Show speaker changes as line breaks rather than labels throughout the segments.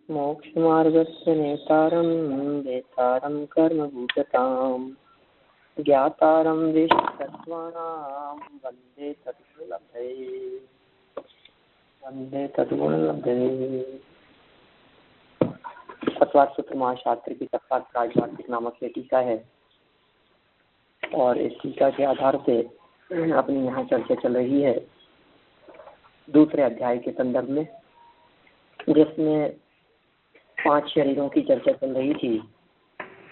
मोक्षमार्गस्य नेतारं वेतारं कर्मभूषताम् ज्ञातारं विश्वतत्त्वानां वन्दे तद्गुणलब्धये। सत्वार सूत्र महाशास्त्र की सत्वार राजवार्तिक नामक ये टीका है और इस टीका के आधार से अपनी यहाँ चर्चा चल रही है दूसरे अध्याय के संदर्भ में, जिसमें 5 शरीरों की चर्चा चल रही थी।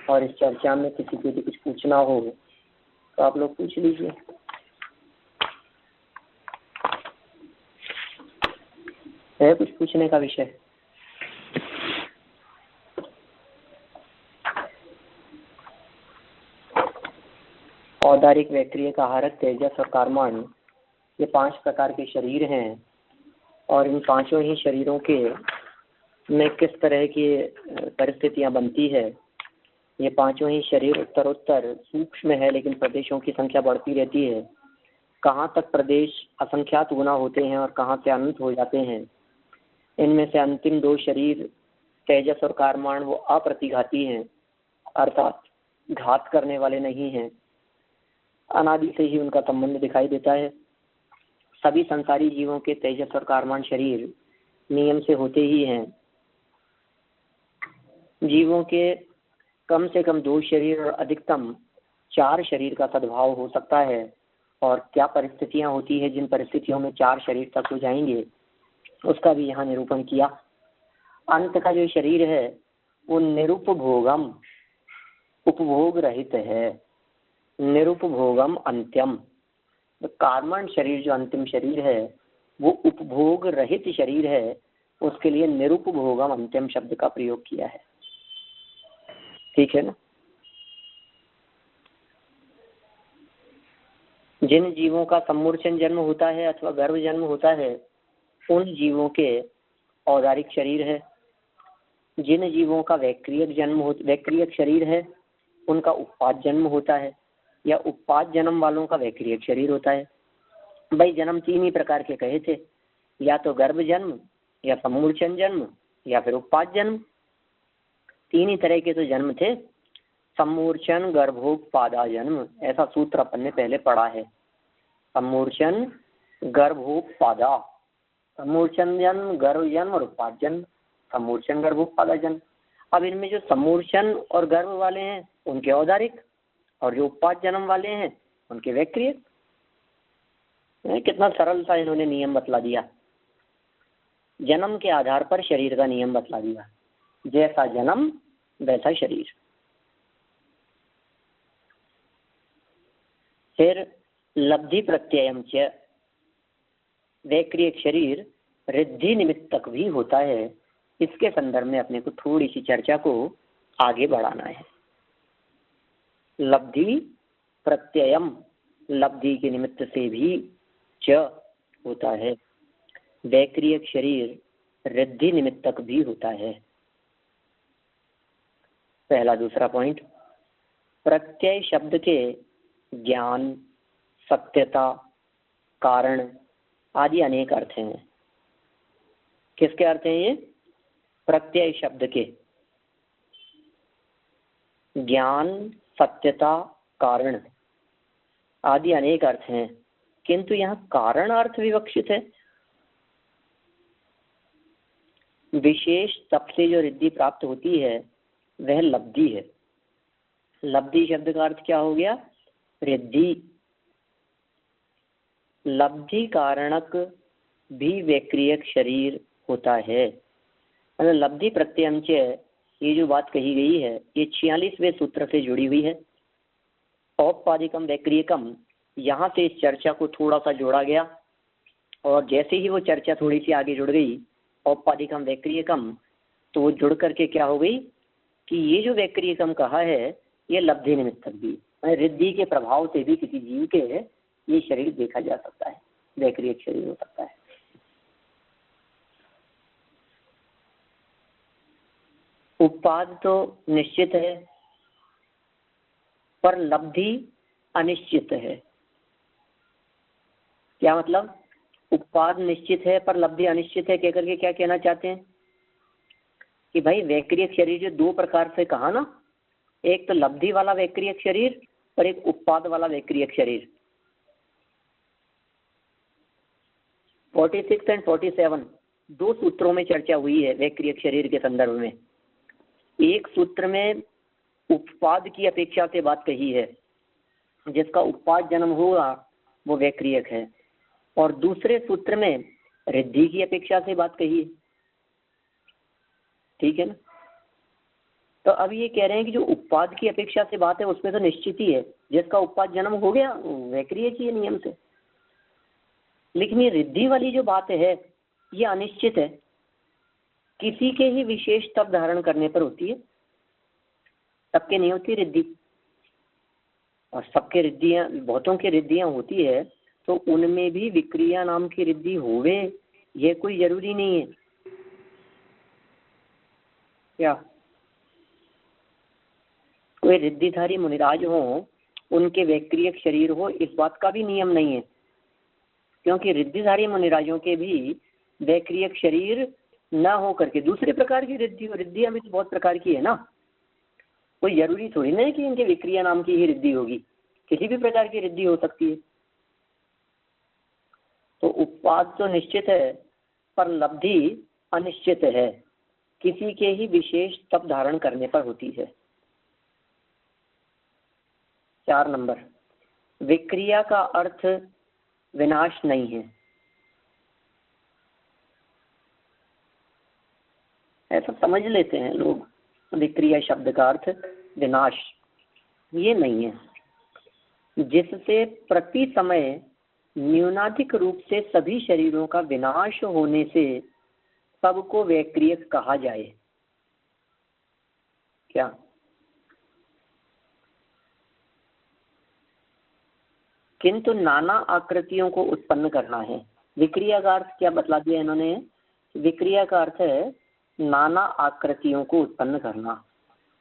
और इस चर्चा में किसी को भी कुछ पूछना हो तो आप लोग पूछ लीजिए। है कुछ पूछने का विषय? औदारिक, वैक्रियक, आहारक, तेजस और कार्माण, ये 5 प्रकार के शरीर हैं और इन पांचों ही शरीरों के में किस तरह की परिस्थितियां बनती है। ये पांचों ही शरीर उत्तरोत्तर सूक्ष्म है, लेकिन प्रदेशों की संख्या बढ़ती रहती है। कहाँ तक प्रदेश असंख्यात गुना होते हैं और कहाँ से अनंत हो जाते हैं। इनमें से अंतिम 2 शरीर तेजस और कार्माण वो अप्रतिघाती हैं, अर्थात घात करने वाले नहीं हैं। अनादि से ही उनका संबंध दिखाई देता है। सभी संसारी जीवों के तेजस और कार्माण शरीर नियम से होते ही हैं। जीवों के कम से कम 2 शरीर और अधिकतम 4 शरीर का सद्भाव हो सकता है। और क्या परिस्थितियां होती है जिन परिस्थितियों में 4 शरीर तक हो जाएंगे, उसका भी यहाँ निरूपण किया। अंत का जो शरीर है वो निरुपभोगम, उपभोग रहित है। निरुपभोगम अंत्यम, कार्मण शरीर जो अंतिम शरीर है वो उपभोग रहित शरीर है। उसके लिए निरुपभोगम अंत्यम शब्द का प्रयोग किया है। ठीक है ना। जिन जीवों का सम्मूर्छन जन्म होता है अथवा गर्भ जन्म होता है उन जीवों के औदारिक शरीर है। जिन जीवों का वैक्रियक शरीर है उनका उत्पाद जन्म होता है, या उत्पाद जन्म वालों का वैक्रियक शरीर होता है। भाई जन्म 3 ही प्रकार के कहे थे, या तो गर्भ जन्म, या सम्मूर्छन जन्म, या फिर उत्पाद जन्म। 3 ही तरह के तो जन्म थे। सम्मूर्छन, गर्भोत्पादा जन्म, ऐसा सूत्र अपन ने पहले पढ़ा है। सम्मूर्छन, गर्भोत्पादा, सम्मूर्छन जन्म, गर्भ जन्म और उत्पाद जन्म। सम्मूर्छन, गर्भोत्पादा जन्म। अब इनमें जो सम्मूर्छन और गर्भ वाले हैं उनके औदारिक, और जो उत्पाद जन्म वाले हैं उनके वैक्रियक। कितना सरल सा इन्होंने नियम बतला दिया। जन्म के आधार पर शरीर का नियम बतला दिया। जैसा जन्म वैसा शरीर। फिर लब्धि प्रत्ययम च, वैक्रियक शरीर रिद्धि निमित्तक भी होता है। इसके संदर्भ में अपने को थोड़ी सी चर्चा को आगे बढ़ाना है। लब्धि प्रत्ययम, लब्धि के निमित्त से भी च होता है। वैक्रियक शरीर रिद्धि निमित्तक भी होता है। पहला। दूसरा पॉइंट, प्रत्यय शब्द के ज्ञान, सत्यता, कारण आदि अनेक अर्थ हैं। किसके अर्थ हैं ये? प्रत्यय शब्द के ज्ञान, सत्यता, कारण आदि अनेक अर्थ हैं, किंतु यहाँ कारण अर्थ विवक्षित है। विशेष तप से जो रिद्धि प्राप्त होती है वह लब्धि है। लब्धि शब्द का अर्थ क्या हो गया? रिद्धि। लब्धि कारणक भी वैक्रियक शरीर होता है। मतलब लब्धि प्रत्ययम च, ये जो बात कही गई है ये 46वें सूत्र से जुड़ी हुई है। औपपादिकम वैक्रियकम, यहाँ से इस चर्चा को थोड़ा सा जोड़ा गया और जैसे ही वो चर्चा थोड़ी सी आगे जुड़ गई औपपादिकम वैक्रियकम, तो वो जुड़ करके क्या हो गई कि ये जो वैक्रियकम कहा है ये लब्धि निमित्तक भी, रिद्धि के प्रभाव से भी किसी जीव के ये शरीर देखा जा सकता है, वैक्रियक शरीर हो सकता है। उत्पाद तो निश्चित है पर लब्धि अनिश्चित है। क्या मतलब? उत्पाद निश्चित है पर लब्धि अनिश्चित है कहकर के क्या कहना चाहते हैं कि भाई वैक्रियक शरीर जो दो प्रकार से कहा ना, एक तो लब्धि वाला वैक्रियक शरीर और एक उत्पाद वाला वैक्रियक शरीर। 46 एंड 47 दो सूत्रों में चर्चा हुई है वैक्रियक शरीर के संदर्भ में। एक सूत्र में उत्पाद की अपेक्षा से बात कही है, जिसका उत्पाद जन्म होगा वो वैक्रियक है, और दूसरे सूत्र में रिद्धि की अपेक्षा से बात कही है। ठीक है ना। तो अब ये कह रहे हैं कि जो उत्पाद की अपेक्षा से बात है उसमें तो निश्चित ही है, जिसका उत्पाद जन्म हो गया वैक्रियक ही है नियम से। लेकिन ये रिद्धि वाली जो बात है ये अनिश्चित है, किसी के ही विशेष तप धारण करने पर होती है, सबके नहीं होती रिद्धि। और सबके रिद्धियां, बहुतों की रिद्धियां होती है तो उनमें भी विक्रिया नाम की रिद्धि होवे ये कोई जरूरी नहीं है क्या। कोई रिद्धिधारी मुनिराज हो उनके वैक्रियक शरीर हो इस बात का भी नियम नहीं है, क्योंकि रिद्धिधारी मुनिराजों के भी वैक्रियक शरीर न हो करके दूसरे प्रकार की रिद्धि हो। रिद्धियां भी तो बहुत प्रकार की है ना, कोई जरूरी थोड़ी ना है कि इनके विक्रिया नाम की ही रिद्धि होगी, किसी भी प्रकार की रिद्धि हो सकती है। तो उत्पाद तो निश्चित है पर लब्धि अनिश्चित है, किसी के ही विशेष तप धारण करने पर होती है। 4 नंबर, विक्रिया का अर्थ विनाश नहीं है। ऐसा समझ लेते हैं लोग, विक्रिया शब्द का अर्थ विनाश, ये नहीं है। जिससे प्रति समय न्यूनाधिक रूप से सभी शरीरों का विनाश होने से सबको वैक्रियक कहा जाए क्या। किंतु नाना आकृतियों को उत्पन्न करना है। विक्रिया का अर्थ क्या बतला दिया इन्होंने, विक्रिया का अर्थ है नाना आकृतियों को उत्पन्न करना।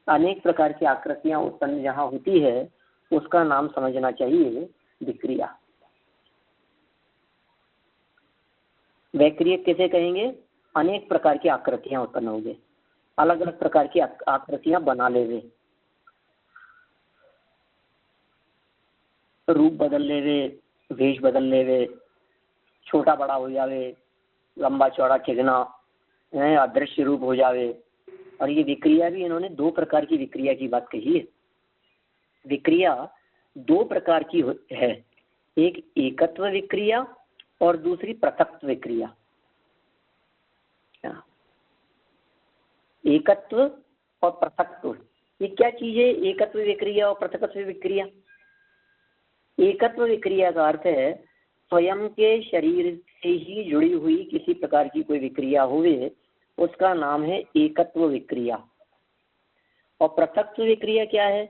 अनेक प्रकार की आकृतियां उत्पन्न जहां होती है उसका नाम समझना चाहिए विक्रिया। वैक्रियक किसे कहेंगे, अनेक प्रकार की आकृतियां उत्पन्न हो गए, अलग अलग प्रकार की आकृतियां बना ले वे, रूप बदल ले वे, वेश बदल ले वे, छोटा बड़ा हो जावे, लंबा चौड़ा चिकना, अदृश्य रूप हो जावे। और ये विक्रिया भी इन्होंने दो प्रकार की विक्रिया की बात कही है। विक्रिया दो प्रकार की है, एक एकत्व विक्रिया और दूसरी पृथक्त्व विक्रिया। एकत्व और पृथक्त्व ये क्या चीज है, एकत्व विक्रिया और पृथक्त्व विक्रिया। एकत्व विक्रिया का अर्थ है स्वयं के शरीर से ही जुड़ी हुई किसी प्रकार की कोई विक्रिया हुए उसका नाम है एकत्व विक्रिया। और पृथक्त्व विक्रिया क्या है,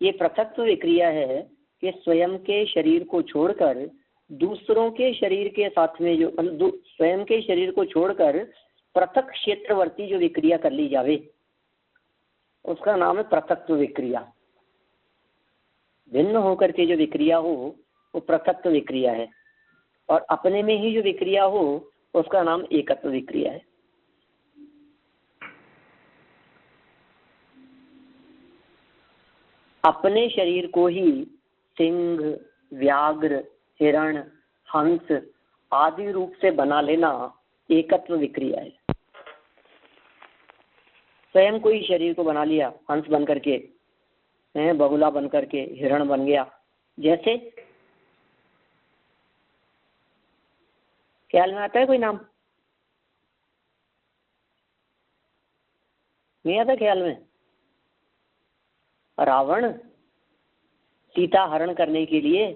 ये पृथक्त्व विक्रिया है कि स्वयं के शरीर को छोड़कर दूसरों के शरीर के साथ में जो स्वयं के शरीर को छोड़कर पृथक क्षेत्रवर्ती जो विक्रिया कर ली जावे उसका नाम है पृथक्त्व विक्रिया। भिन्न होकर के जो विक्रिया हो वो पृथक्त्व विक्रिया है, और अपने में ही जो विक्रिया हो उसका नाम एकत्व विक्रिया है। अपने शरीर को ही सिंह, व्याघ्र, हिरण, हंस आदि रूप से बना लेना एकत्व विक्रिया है। स्वयं को ही शरीर को बना लिया, हंस बन करके, बगुला बन करके, हिरण बन गया, जैसे ख्याल में आता है कोई नाम, नहीं आता ख्याल में। रावण सीता हरण करने के लिए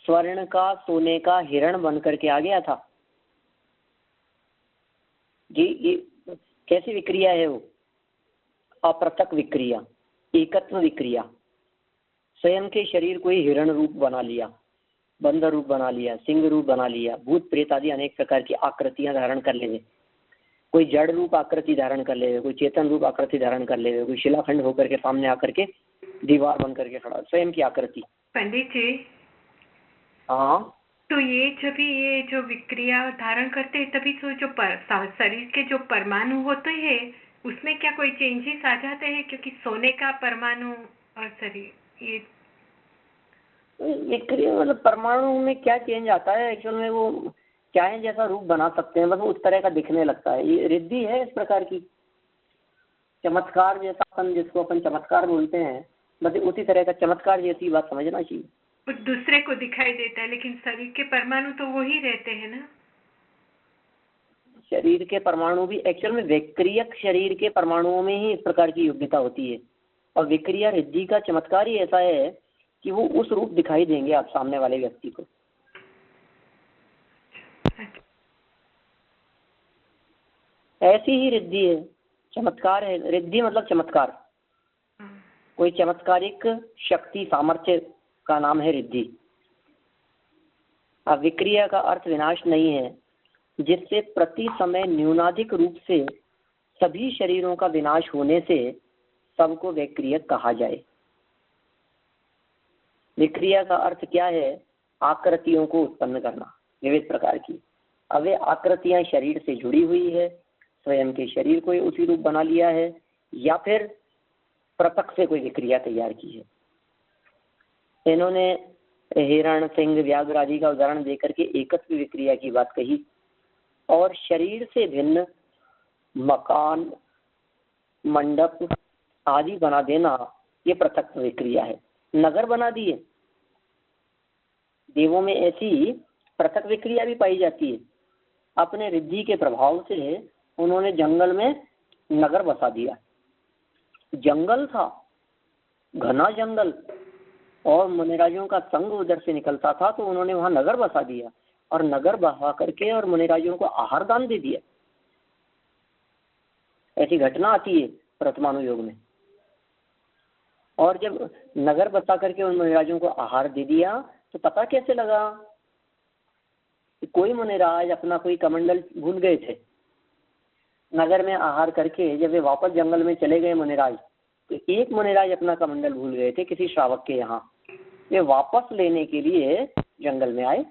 स्वर्ण का सोने का हिरण बन करके आ गया था जी। ये कैसी विक्रिया है वो, अपृथक विक्रिया, एकत्व विक्रिया। स्वयं के शरीर को ही हिरण रूप बना लिया, बंदर रूप बना लिया, सिंह रूप बना लिया, भूत प्रेत आदि अनेक प्रकार की आकृतियां धारण कर ले, कोई जड़ रूप आकृति धारण कर ले, कोई चेतन रूप आकृति धारण कर ले, कोई शिलाखंड होकर के सामने आकर के दीवार बन करके खड़ा, स्वयं की आकृति।
पंडित जी,
हाँ,
तो ये जो विक्रिया धारण करते हैं तभी तो जो शरीर के जो परमाणु होते हैं उसमें क्या कोई चेंजेस आ जाते हैं, क्योंकि सोने का परमाणु और शरीर ये
विक्रिया मतलब परमाणु में क्या चेंज आता है एक्चुअल में, वो चाहे जैसा रूप बना सकते हैं, बस उस तरह का दिखने लगता है। ये रिद्धि है इस प्रकार की, चमत्कार जैसा, अपन जिसको अपन चमत्कार बोलते हैं, बस उसी तरह का चमत्कार जैसी बात समझना चाहिए।
कुछ दूसरे को दिखाई देता है, लेकिन शरीर के परमाणु तो वही रहते हैं ना।
शरीर के परमाणु भी एक्चुअल में विक्रियक शरीर के परमाणुओं में ही इस प्रकार की योग्यता होती है, और विक्रिया रिद्धि का चमत्कार ही ऐसा है कि वो उस रूप दिखाई देंगे आप सामने वाले व्यक्ति को। ऐसी ही रिद्धि है, चमत्कार है। रिद्धि मतलब चमत्कार, कोई चमत्कारिक शक्ति सामर्थ्य का नाम है रिद्धि। अब विक्रिया का अर्थ विनाश नहीं है, जिससे प्रति समय न्यूनाधिक रूप से सभी शरीरों का विनाश होने से सबको विक्रियक कहा जाए। विक्रिया का अर्थ क्या है? आकृतियों को उत्पन्न करना, विविध प्रकार की। अब वे आकृतियां शरीर से जुड़ी हुई है, स्वयं के शरीर को उसी रूप बना लिया है, या फिर पृथक से कोई विक्रिया तैयार की है। इन्होंने हिरण, सिंह, व्याघ्र आदि का उदाहरण देकर के एकत्व विक्रिया की बात कही, और शरीर से भिन्न मकान, मंडप आदि बना देना ये पृथक विक्रिया है। नगर बना दिए, देवों में ऐसी पृथक विक्रिया भी पाई जाती है। अपने रिद्धि के प्रभाव से उन्होंने जंगल में नगर बसा दिया। जंगल था, घना जंगल, और मुनिराजों का संग उधर से निकलता था, तो उन्होंने वहां नगर बसा दिया, और नगर बसा करके और मुनिराजों को आहार दान दे दिया। ऐसी घटना आती है परमाणु योग में। और जब नगर बसा करके उन मुनिराजों को आहार दे दिया, तो पता कैसे लगा कि कोई मुनिराज अपना कोई कमंडल भूल गए थे। नगर में आहार करके जब वे वापस जंगल में चले गए मुनिराज, तो एक मुनिराज अपना कमंडल भूल गए थे किसी श्रावक के यहाँ। वे वापस लेने के लिए जंगल में आए,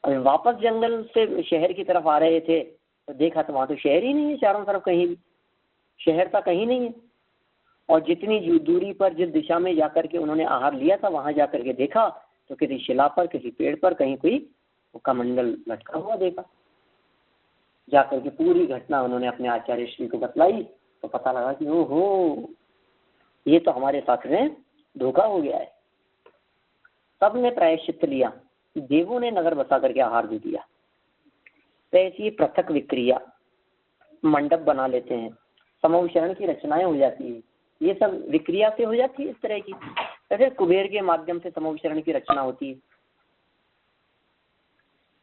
और वापस जंगल से शहर की तरफ आ रहे थे, तो देखा तो वहां तो शहर ही नहीं है, चारों तरफ कहीं भी शहर था कहीं नहीं है। और जितनी दूरी पर जिस दिशा में जाकर के उन्होंने आहार लिया था, वहां जाकर के देखा तो किसी शिला पर, किसी पेड़ पर कहीं कोई कमंडल लटका हुआ देखा। जाकर के पूरी घटना उन्होंने अपने आचार्य श्री को बतलाई, तो पता लगा कि ओहो, ये तो हमारे साथ में धोखा हो गया है। सबने प्रायश्चित लिया, देवों ने नगर बसा करके आहार दे दिया। तो ऐसी पृथक विक्रिया, मंडप बना लेते हैं, समूह शरण की रचनाएं हो जाती है, ये सब विक्रिया से हो जाती है इस तरह की। ऐसे कुबेर के माध्यम से समूह शरण की रचना होती है।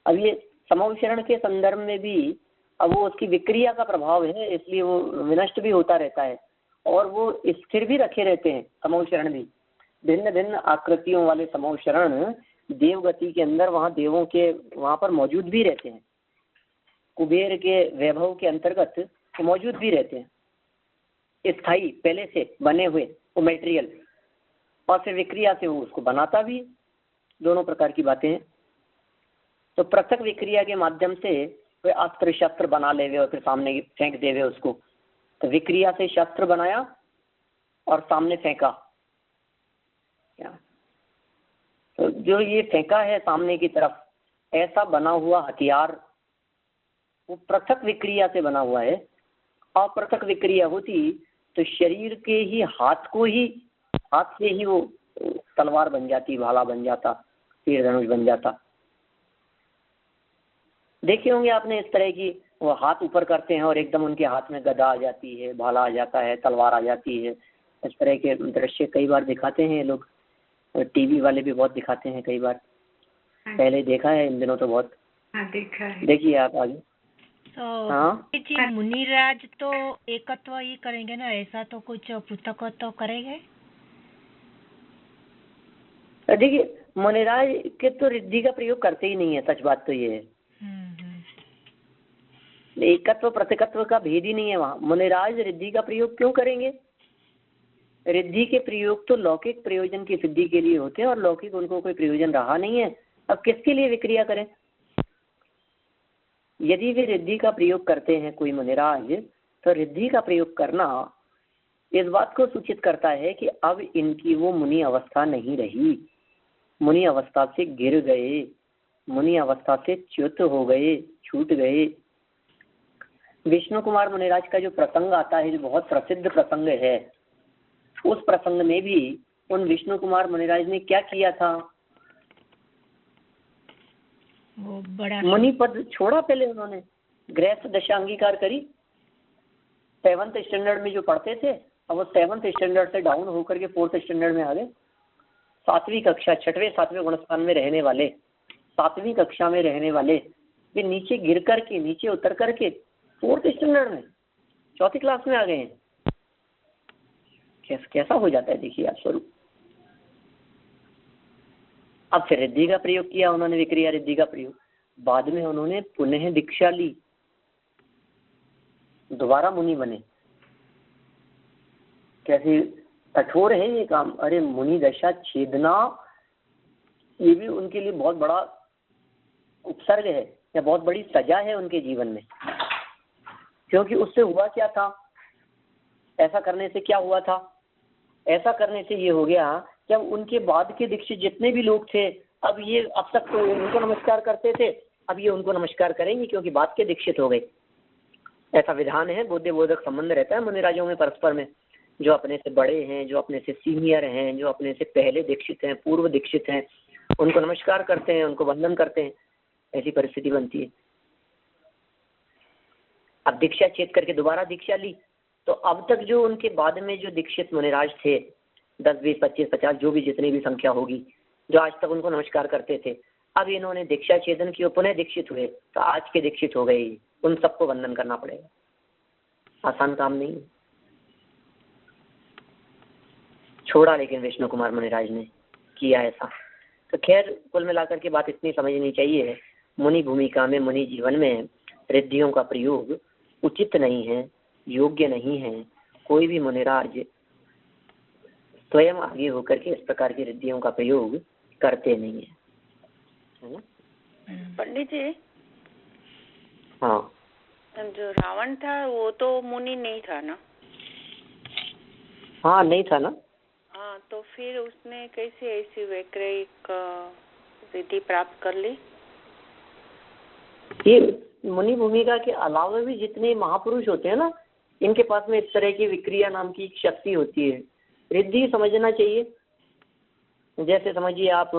अब ये समूह शरण के संदर्भ में भी अब वो उसकी विक्रिया का प्रभाव है, इसलिए वो विनष्ट भी होता रहता है, और वो स्थिर भी रखे रहते हैं समूह शरण भी। भिन्न भिन्न आकृतियों वाले समूह शरण देवगति के अंदर, वहाँ देवों के वहाँ पर मौजूद भी रहते हैं, कुबेर के वैभव के अंतर्गत मौजूद भी रहते हैं, स्थायी पहले से बने हुए वो मटेरियल, और फिर विक्रिया से वो उसको बनाता भी है। दोनों प्रकार की बातें हैं। तो पृथक विक्रिया के माध्यम से वे अस्त्र शस्त्र बना ले और फिर सामने फेंक देवे उसको। तो विक्रिया से शस्त्र बनाया और सामने फेंका, क्या तो जो ये फेंका है सामने की तरफ, ऐसा बना हुआ हथियार वो पृथक विक्रिया से बना हुआ है। अपृथक विक्रिया होती तो शरीर के ही हाथ से ही वो तलवार बन जाती, भाला बन जाता, तीर धनुष बन जाता। देखे होंगे आपने इस तरह की, वो हाथ ऊपर करते हैं और एकदम उनके हाथ में गदा आ जाती है, भाला आ जाता है, तलवार आ जाती है। इस तरह के दृश्य कई बार दिखाते हैं लोग, टीवी वाले भी बहुत दिखाते हैं कई बार। पहले देखा है, इन दिनों तो बहुत
देखा है।
देखिए आप आगे।
तो
हाँ
जी, मुनिराज तो एकत्व ही करेंगे ना, ऐसा तो कुछ पृथक तो करेंगे?
देखिए मुनिराज के तो रिद्धि का प्रयोग करते ही नहीं है, सच बात तो ये है। एकत्व प्रतिकत्व का भेद ही नहीं है वहाँ। मुनिराज रिद्धि का प्रयोग क्यों करेंगे? रिद्धि के प्रयोग तो लौकिक प्रयोजन की सिद्धि के लिए होते हैं, और लौकिक उनको कोई प्रयोजन रहा नहीं है। अब किसके लिए विक्रिया करें? यदि वे रिद्धि का प्रयोग करते हैं कोई मुनिराज, तो रिद्धि का प्रयोग करना इस बात को सूचित करता है कि अब इनकी वो मुनि अवस्था नहीं रही, मुनि अवस्था से गिर गए, मुनि अवस्था से च्युत हो गए, छूट गए। विष्णु कुमार मुनिराज का जो प्रसंग आता है, जो बहुत प्रसिद्ध प्रसंग है, उस प्रसंग में भी उन विष्णु कुमार मुनिराज ने क्या किया था?
वो बड़ा
मुनि पद छोड़ा पहले उन्होंने, गृहस्थ दशा अंगीकार करी। 7th स्टैंडर्ड में जो पढ़ते थे, अब वो 7th स्टैंडर्ड से डाउन होकर के 4th स्टैंडर्ड में आ गए। 7वीं कक्षा 6वें 7वें गुणस्थान में रहने वाले, 7वीं कक्षा में रहने वाले, वे नीचे गिर करके, नीचे उतर करके 4th स्टैंडर्ड में 4th क्लास में आ गए हैं। कैसा हो जाता है देखिए आप स्वरूप। अब फिर रिद्धि का प्रयोग किया उन्होंने, विक्रिया रिद्धि का प्रयोग। बाद में उन्होंने पुनः दीक्षा ली, दोबारा मुनि बने। कैसे कठोर है ये काम। अरे मुनि दशा छेदना, ये भी उनके लिए बहुत बड़ा उपसर्ग है या बहुत बड़ी सजा है उनके जीवन में। क्योंकि उससे हुआ क्या था, ऐसा करने से क्या हुआ था? ऐसा करने से ये हो गया कि अब उनके बाद के दीक्षित जितने भी लोग थे, अब ये अब तक तो उनको नमस्कार करते थे, अब ये उनको नमस्कार करेंगे क्योंकि बाद के दीक्षित हो गए। ऐसा विधान है, बोध्य बोधक संबंध रहता है मुनिराजों में परस्पर में। जो अपने से बड़े हैं, जो अपने से सीनियर हैं, जो अपने से पहले दीक्षित हैं, पूर्व दीक्षित हैं, उनको नमस्कार करते हैं, उनको वंदन करते हैं। ऐसी परिस्थिति बनती है। अब दीक्षा छेद करके दोबारा दीक्षा ली, तो अब तक जो उनके बाद में जो दीक्षित मुनिराज थे, 10, 20, 25, 50 जो भी जितनी भी संख्या होगी, जो आज तक उनको नमस्कार करते थे, अब इन्होंने दीक्षा छेदन की, पुनः दीक्षित हुए, तो आज के दीक्षित हो गए, उन सबको वंदन करना पड़ेगा। आसान काम नहीं है। छोड़ा लेकिन विष्णु कुमार मुनिराज ने किया ऐसा। तो खैर कुल मिलाकर के बात इतनी समझनी चाहिए, मुनि भूमिका में, मुनि जीवन में रिद्धियों का प्रयोग उचित नहीं है, योग्य नहीं है। कोई भी मुनिराज स्वयं आगे होकर के इस प्रकार की रिद्धियों का प्रयोग करते नहीं है ना?
पंडित जी,
हाँ,
जो रावण था वो तो मुनि नहीं था ना?
हाँ नहीं था ना।
हाँ, तो फिर उसने कैसे ऐसी वैक्रयिक रिद्धि प्राप्त कर ली?
ये मुनि भूमिका के अलावा भी जितने महापुरुष होते हैं ना, इनके पास में इस तरह की विक्रिया नाम की शक्ति होती है। रिद्धि समझना चाहिए। जैसे समझिए आप,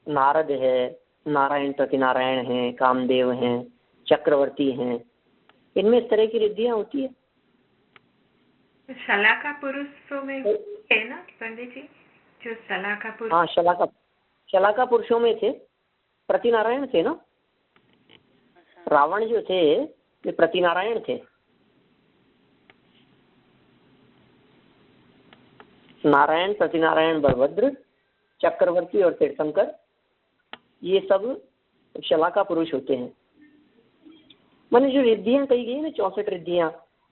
नारद है, नारायण प्रतिनारायण हैं, कामदेव हैं, चक्रवर्ती हैं, इनमें इस तरह की रिद्धियां होती है।
शलाका पुरुषों में है ना पंडित जी, जो शलाका पुरुष?
हाँ, शलाका पुरुषों में थे, प्रतिनारायण थे ना। रावण जो थे वे प्रतिनारायण थे। नारायण, प्रतिनारायण, बलभद्र, चक्रवर्ती और तीर्थंकर, ये सब शलाका पुरुष होते हैं। मैंने जो रिद्धियां कही गई ना, 64 रिद्धियां,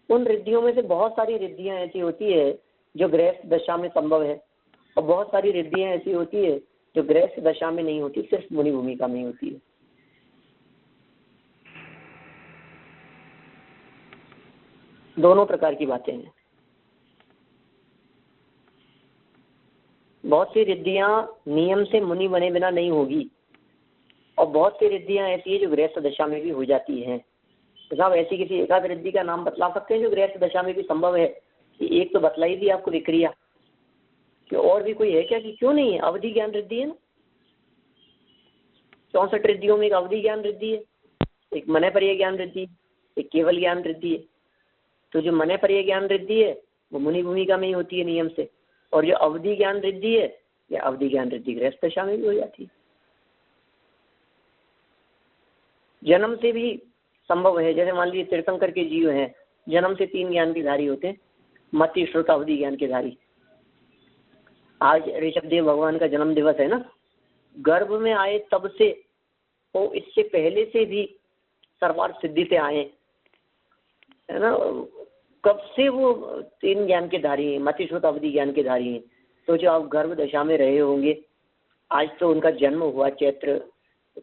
उन रिद्धियों में से बहुत सारी रिद्धियां ऐसी होती है जो गृहस्थ दशा में संभव है, और बहुत सारी रिद्धियां ऐसी होती है जो गृहस्थ दशा में नहीं होती, सिर्फ मुनि भूमिका में होती है। दोनों प्रकार की बातें हैं। बहुत सी रिद्धियां नियम से मुनि बने बिना नहीं होगी, और बहुत सी रिद्धियां ऐसी है जो गृहस्थ दशा में भी हो जाती हैं। तो साहब ऐसी किसी एकाध रिद्धि का नाम बतला सकते हैं जो गृहस्थ दशा में भी संभव है? कि एक तो बतलाई दी आपको विक्रिया, कि और भी कोई है क्या? कि क्यों नहीं है? अवधि ज्ञान रिद्धि है ना। 64 रिद्धियों में एक अवधि ज्ञान रिद्धि है, एक मन पर्याय ज्ञान रिद्धि, एक केवल ज्ञान रिद्धि है। तो जो मन पर्याय ज्ञान रिद्धि है वो मुनि भूमिका में ही होती है नियम से, और जो अवधि ज्ञान रिद्धि है, या अवधि ज्ञान रिद्धि गृहस्थ दशा में भी हो जाती है। जन्म से भी संभव है। जैसे मान लीजिए तीर्थंकर के जीव हैं, जन्म से 3 ज्ञान के धारी होते हैं, मति, श्रुत, अवधि ज्ञान के धारी। आज ऋषभदेव भगवान का जन्म दिवस है ना, गर्भ में आए तब से, तो इससे पहले से भी सर्वार्थ सिद्धि से आए है ना, कब से वो 3 ज्ञान के धारी हैं, मति, श्रुत, अवधि ज्ञान के धारी हैं। तो जो आप गर्भ दशा में रहे होंगे, आज तो उनका जन्म हुआ चैत्र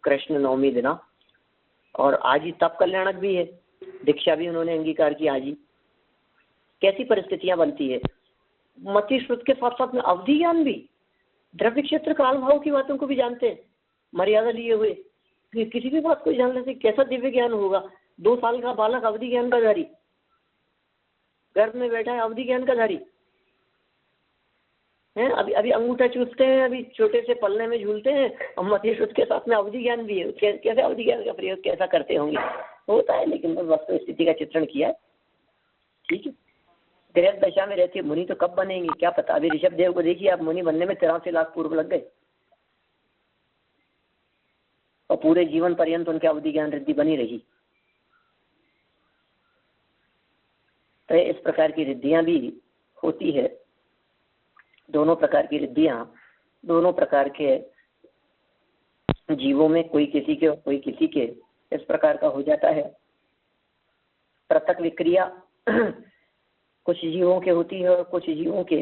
कृष्ण नवमी दिना, और आज ही तप कल्याणक भी है, दीक्षा भी उन्होंने अंगीकार की आज ही। कैसी परिस्थितियां बनती है। मति श्रुत के साथ साथ में अवधि ज्ञान भी, द्रव्य क्षेत्र काल भाव की बातों को भी जानते हैं मर्यादा लिए हुए, किसी भी बात को जान लेते। कैसा दिव्य ज्ञान होगा। 2 साल का बालक अवधि ज्ञान का धारी, गर्भ में बैठा है अवधि ज्ञान का धारी है। अभी अभी अंगूठा चूसते हैं, अभी छोटे से पल्ले में झूलते हैं, और मति श्रुत के साथ में अवधि ज्ञान भी है। कैसे अवधि ज्ञान का प्रयोग कैसा करते होंगे होता है, लेकिन बस वस्तु स्थिति का चित्रण किया है। ठीक है, गृह दशा में रहते मुनि तो कब बनेंगे क्या पता। अभी ऋषभ देव को देखिए आप, मुनि बनने में 83 लाख पूर्व लग गए, और पूरे जीवन पर्यंत उनके अवधि ज्ञान रिद्धि बनी रही। तो इस प्रकार की रिद्धियां भी होती है। दोनों प्रकार की रिद्धियां दोनों प्रकार के जीवों में, कोई किसी के और कोई किसी के, इस प्रकार का हो जाता है। पृथक विक्रिया कुछ जीवों के होती है और कुछ जीवों के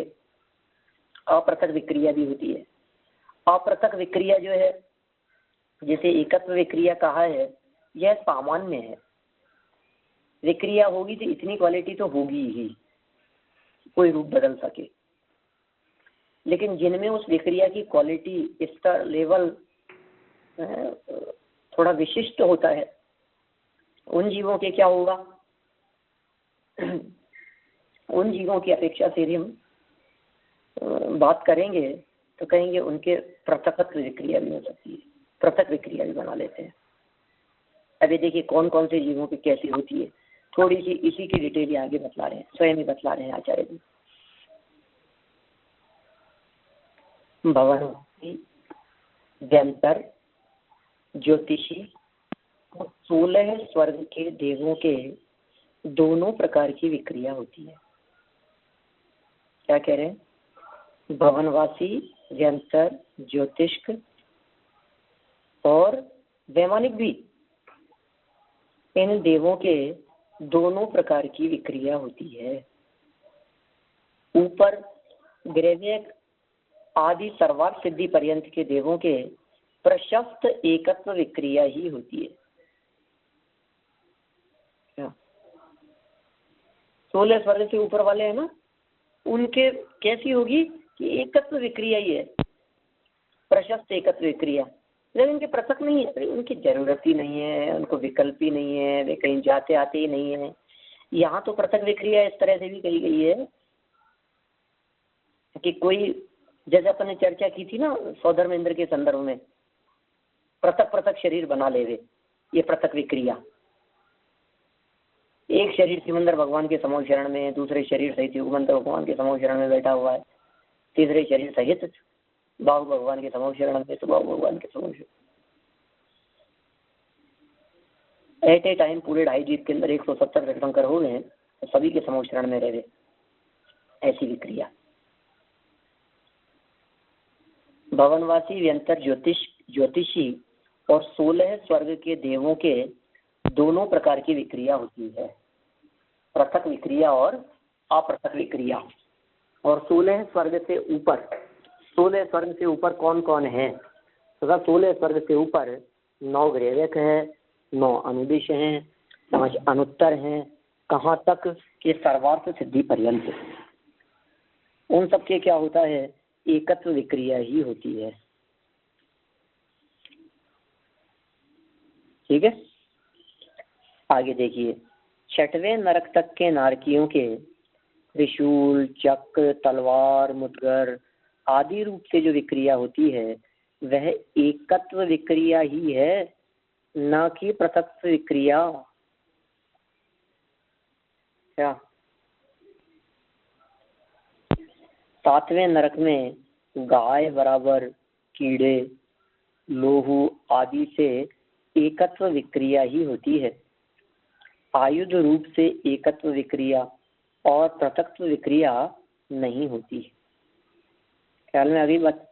अपृथक विक्रिया भी होती है। अपृथक विक्रिया जो है, जिसे एकत्व विक्रिया कहा है, यह सामान्य है। विक्रिया होगी तो इतनी क्वालिटी तो होगी ही, कोई रूप बदल सके। लेकिन जिनमें उस विक्रिया की क्वालिटी, स्तर, लेवल थोड़ा विशिष्ट होता है, उन जीवों के क्या होगा, उन जीवों की अपेक्षा से यदि हम बात करेंगे तो कहेंगे उनके पृथकत्व विक्रिया भी हो सकती है, पृथक विक्रिया भी बना लेते हैं। अभी देखिए कौन कौन से जीवों की कैसी होती है, थोड़ी सी इसी की डिटेल आगे बतला रहे हैं, स्वयं ही बतला रहे हैं आचार्य जी। भवन, व्यंतर, ज्योतिषी और 16 स्वर्ग के देवों के दोनों प्रकार की विक्रिया होती है। क्या कह रहे हैं, भवनवासी, व्यंतर, ज्योतिष्क और वैमानिक भी, इन देवों के दोनों प्रकार की विक्रिया होती है। ऊपर ग्रैव्यक आदि सर्वार्थ सिद्धि पर्यंत के देवों के प्रशस्त एकत्व विक्रिया ही होती है। 16 स्वर्ग से ऊपर वाले हैं ना, उनके कैसी होगी कि एकत्व विक्रिया ही है, प्रशस्त एकत्व विक्रिया। लेकिन उनके पृथक नहीं है, उनकी जरूरत ही नहीं है, उनको विकल्प ही नहीं है, वे कहीं जाते आते ही नहीं है। यहाँ तो पृथक विक्रिया इस तरह से भी कही गई है कि कोई, जैसे अपन ने चर्चा की थी ना सौधर्मेंद्र के संदर्भ में, पृथक पृथक शरीर बना लेवे, ये पृथक विक्रिया। एक शरीर सिमंदर भगवान के समूह शरण में, दूसरे शरीर सहित युगमंत्र भगवान के समूह शरण में बैठा हुआ है, तीसरे शरीर सहित बाहु भगवान के समूह शरण में, तो बाहु भगवान के समूह एट ए टाइम पूरे 2.5 जीत के अंदर 170 तीर्थंकर हो गए हैं, तो सभी के समूह शरण में रहे, ऐसी विक्रिया। भवनवासी, व्यंतर, ज्योतिषी और 16 स्वर्ग के देवों के दोनों प्रकार की विक्रिया होती है, पृथक विक्रिया और अपृथक विक्रिया। और 16 स्वर्ग से ऊपर, 16 स्वर्ग से ऊपर कौन कौन है, तो 16 स्वर्ग से ऊपर 9 ग्रैव्यक है, 9 अनुदिश हैं, 5 अनुत्तर हैं, कहाँ तक कि सर्वार्थ सिद्धि पर्यंत। उन सबके क्या होता है, एकत्व विक्रिया ही होती है। ठीक है, आगे देखिए, 6वें नरक तक के नारकियों के त्रिशूल, चक्र, तलवार, मुद्गर आदि रूप से जो विक्रिया होती है वह एकत्व विक्रिया ही है, न कि पृथक विक्रिया। क्या 7वें नरक में गाय बराबर कीड़े, लोहू आदि से एकत्व विक्रिया ही होती है। आयुध रूप से एकत्व विक्रिया और पृथक्त्व विक्रिया नहीं होती। ख्याल में अभी बात,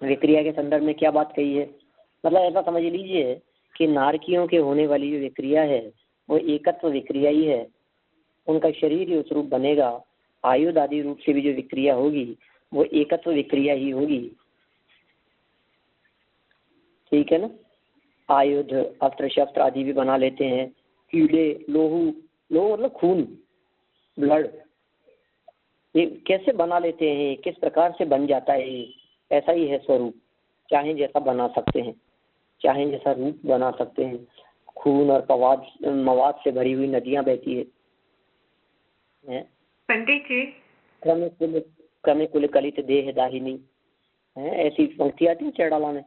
विक्रिया के संदर्भ में क्या बात कही है, मतलब ऐसा समझ लीजिए कि नारकियों के होने वाली जो विक्रिया है वो एकत्व विक्रिया ही है, उनका शरीर ही उस रूप बनेगा। आयुध आदि रूप से भी जो विक्रिया होगी वो एकत्व विक्रिया ही होगी। ठीक है ना, आयुध, अस्त्र शस्त्र आदि भी बना लेते हैं, कीड़े, लोहू, लोहू मतलब खून, ब्लड, ये कैसे बना लेते हैं, किस प्रकार से बन जाता है ये? ऐसा ही है स्वरूप, चाहे जैसा बना सकते हैं, चाहे जैसा रूप बना सकते हैं। खून और मवाद से भरी हुई नदियां बहती है?
पंडित जी,
क्रमे कुल कलित देह दाहिनी है, ऐसी पंक्ति आती है चैड़ाला में।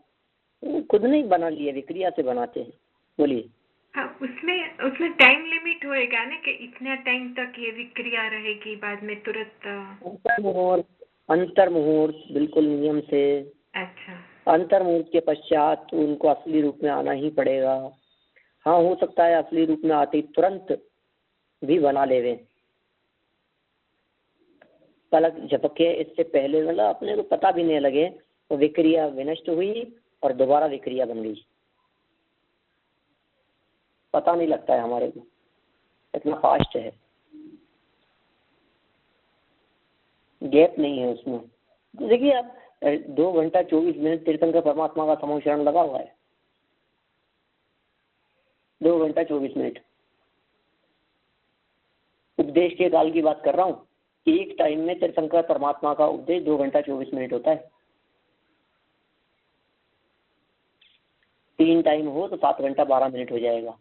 वो खुद नहीं बना लिए, विक्रिया से बनाते हैं। बोलिए।
हाँ, उसमें टाइम लिमिट होएगा ना कि इतना टाइम तक ये विक्रिया रहेगी, बाद में तुरंत?
अंतर्मुहूर्त बिल्कुल नियम से।
अच्छा,
अंतर्मुहूर्त के पश्चात उनको असली रूप में आना ही पड़ेगा। हाँ, हो सकता है असली रूप में आते ही तुरंत भी बना लेवे, पलक झपके इससे पहले, मतलब अपने को पता भी नहीं लगे तो विक्रिया विनष्ट हुई और दोबारा विक्रिया बन गई। पता नहीं लगता है हमारे को, इतना फास्ट है, गैप नहीं है उसमें। देखिए आप 2 घंटा 24 मिनट तीर्थंकर परमात्मा का समोशरण लगा हुआ है, 2 घंटा 24 मिनट। उपदेश के काल की बात कर रहा हूँ, एक टाइम में तीर्थंकर परमात्मा का उपदेश 2 घंटा 24 मिनट होता है। 3 टाइम हो तो 7 घंटा 12 मिनट हो जाएगा,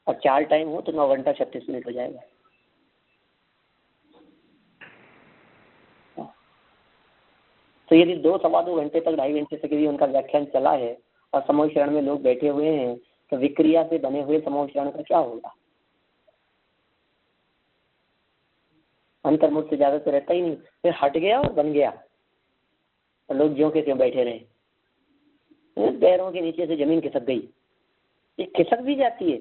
और 4 टाइम हो तो 9 घंटा 36 मिनट हो जाएगा। तो यदि 2-2.25 घंटे तक, 2.5 घंटे तक यदि उनका व्याख्यान चला है और समूह शरण में लोग बैठे हुए हैं, तो विक्रिया से बने हुए समूह शरण का क्या होगा? अंतर्मुख से ज्यादा तो रहता ही नहीं, फिर हट गया और बन गया, और लोग ज्यों के त्यों बैठे रहे। पैरों के नीचे से जमीन खिसक गई, ये खिसक भी जाती है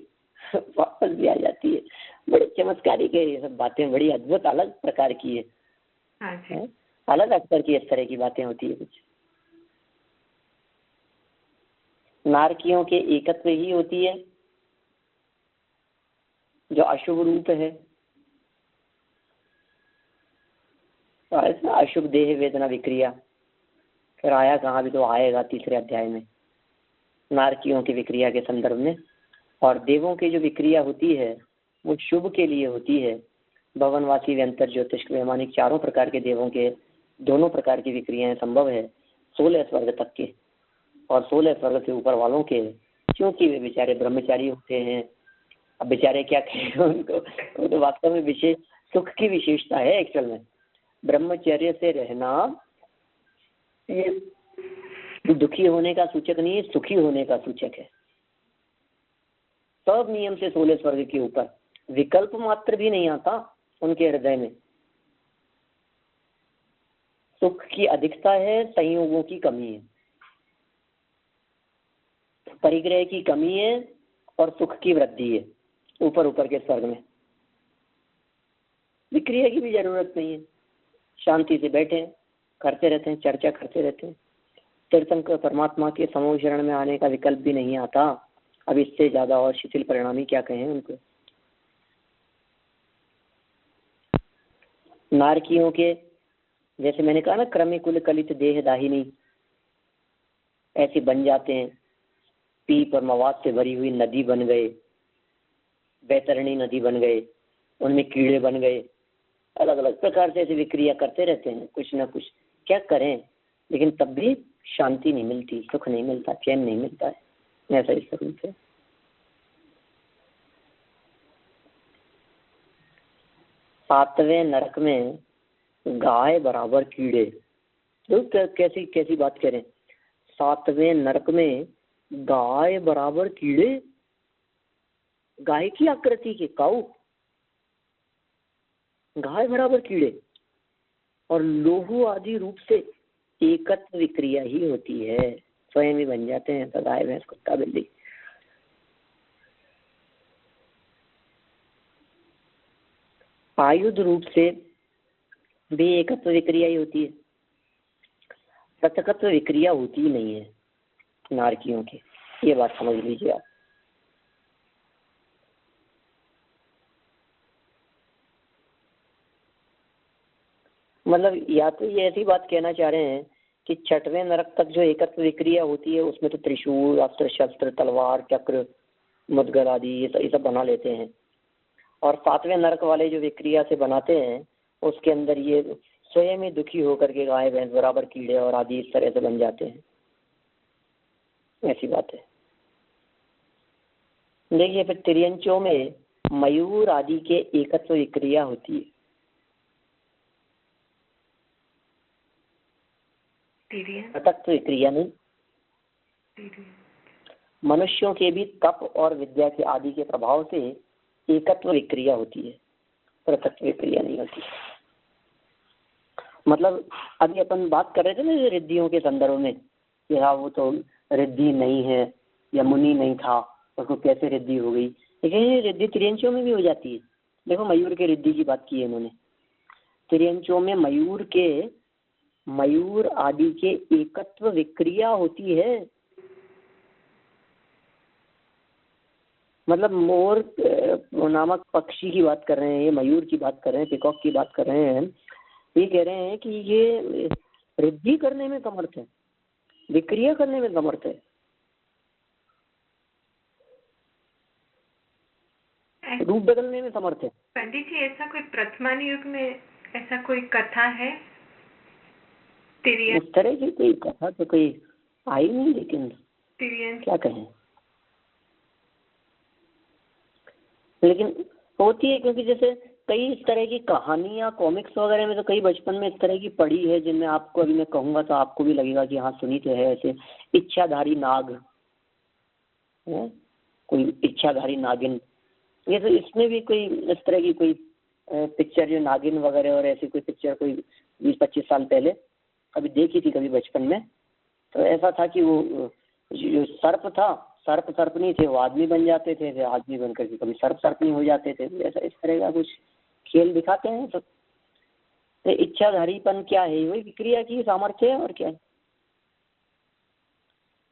वापस भी आ जाती है। बड़ी चमत्कारी के ये सब बातें, बड़ी अद्भुत अलग प्रकार की है।
हाँ जी,
अलग स्तर की इस तरह की बातें होती है कुछ। नारकियों के एकत्व ही होती है जो अशुभ रूप है, अशुभ देह वेदना विक्रिया। फिर आया कहाँ, भी तो आएगा तीसरे अध्याय में नारकियों की विक्रिया के संदर्भ में। और देवों की जो विक्रिया होती है वो शुभ के लिए होती है। भवनवासी, व्यंतर, ज्योतिष, वैमानिक, चारों प्रकार के देवों के दोनों प्रकार की विक्रियाएं संभव है 16 स्वर्ग तक के, और 16 स्वर्ग से ऊपर वालों के, क्योंकि वे बेचारे ब्रह्मचारी होते हैं। अब बेचारे क्या कहें उनको, वो तो वास्तव में विशेष सुख की विशेषता है। एक्चुअल में ब्रह्मचर्य से रहना ये दुखी होने का सूचक नहीं है, सुखी होने का सूचक है। सब नियम से 16 स्वर्ग के ऊपर, विकल्प मात्र भी नहीं आता उनके हृदय में। सुख की अधिकता है, संयोगों की कमी है, परिग्रह की कमी है और सुख की वृद्धि है ऊपर ऊपर के स्वर्ग में। विक्रिया की भी जरूरत नहीं है, शांति से बैठे करते रहते हैं, चर्चा करते रहते हैं। तीर्थंकर परमात्मा के समूह शरण में आने का विकल्प भी नहीं आता। अब इससे ज्यादा और शिथिल परिणामी क्या कहें उनको। नारकियों के, जैसे मैंने कहा ना, क्रमे कुल कलित देह दाहिनी, ऐसे बन जाते हैं। पीप और मवाद से भरी हुई नदी बन गए, बैतरणी नदी बन गए, उनमें कीड़े बन गए। अलग अलग प्रकार से ऐसी विक्रिया करते रहते हैं, कुछ ना कुछ क्या करें, लेकिन तब भी शांति नहीं मिलती, सुख नहीं मिलता, चैन नहीं मिलता है। ऐसा इस स्वरूप है। सातवें नरक में गाय बराबर कीड़े। तो कैसी कैसी बात करें, 7वें नरक में गाय बराबर कीड़े, गाय की आकृति के काऊ, गाय बराबर कीड़े, और लोहू आदि रूप से एकत्व विक्रिया ही होती है, स्वयं ही बन जाते हैं। तो गाय, भैंस, कुत्ता, बिल्ली। आयुध रूप से भी एकत्व विक्रिया ही होती है, पृथकत्व विक्रिया होती ही नहीं है नारकियों की। ये बात समझ लीजिए आप। मतलब या तो ये ऐसी बात कहना चाह रहे हैं कि 6वें नरक तक जो एकत्व विक्रिया होती है उसमें तो त्रिशूल, अस्त्र शस्त्र, तलवार, चक्र, मुद्गल आदि ये सब बना लेते हैं। और 7वें नरक वाले जो विक्रिया से बनाते हैं उसके अंदर ये स्वयं ही दुखी होकर के गाय भैंस बराबर कीड़े और आदि इस तरह से बन जाते हैं। ऐसी बात है। देखिए फिर तिर्यंचों में मयूर आदि के एकत्व विक्रिया होती है। तत्व विक्रिया नहीं, मनुष्यों के भी तप और विद्या के आदि के प्रभाव से एकत्व विक्रिया होती है, पृथक विक्रिया नहीं होती। मतलब अभी अपन बात कर रहे थे ना रिद्धियों के संदर्भ में कि हाँ वो तो रिद्धि नहीं है या मुनि नहीं था, उसको कैसे रिद्धि हो गई। लेकिन ये रिद्धि तिर्यंचों में भी हो जाती है। देखो मयूर के रिद्धि की बात की है इन्होंने। तिर्यंचों में मयूर आदि के एकत्व विक्रिया होती है। मतलब मोर नामक पक्षी की बात कर रहे हैं, ये मयूर की बात कर रहे हैं, पिकॉक की बात कर रहे हैं। ये कह रहे हैं कि ये रिद्धि करने में समर्थ है, विक्रिया करने में समर्थ है। रूप बदलने में समर्थ है।
पंडित जी ऐसा कोई वर्तमान युग में ऐसा कोई कथा है?
उस तरह की कोई कथा तो कोई आई नहीं, लेकिन क्या कहें, लेकिन होती है। क्योंकि जैसे कई इस तरह की कहानियां कॉमिक्स वगैरह में तो कई बचपन में इस तरह की पढ़ी है, जिनमें आपको अभी मैं कहूंगा तो आपको भी लगेगा कि हाँ सुनी तो है। ऐसे इच्छाधारी नाग है, कोई इच्छाधारी नागिन, ये तो इसमें भी कोई इस तरह की कोई पिक्चर जो नागिन वगैरह और ऐसी कोई पिक्चर कोई 20-25 साल पहले कभी देखी थी कभी बचपन में। तो ऐसा था कि वो जो सर्प था, सर्प नहीं थे, वो आदमी बन जाते थे, आदमी बन करके कभी सर्प नहीं हो जाते थे। ऐसा इस तरह का कुछ खेल दिखाते हैं। तो इच्छाधारीपन क्या है, वही विक्रिया की सामर्थ्य है और क्या है।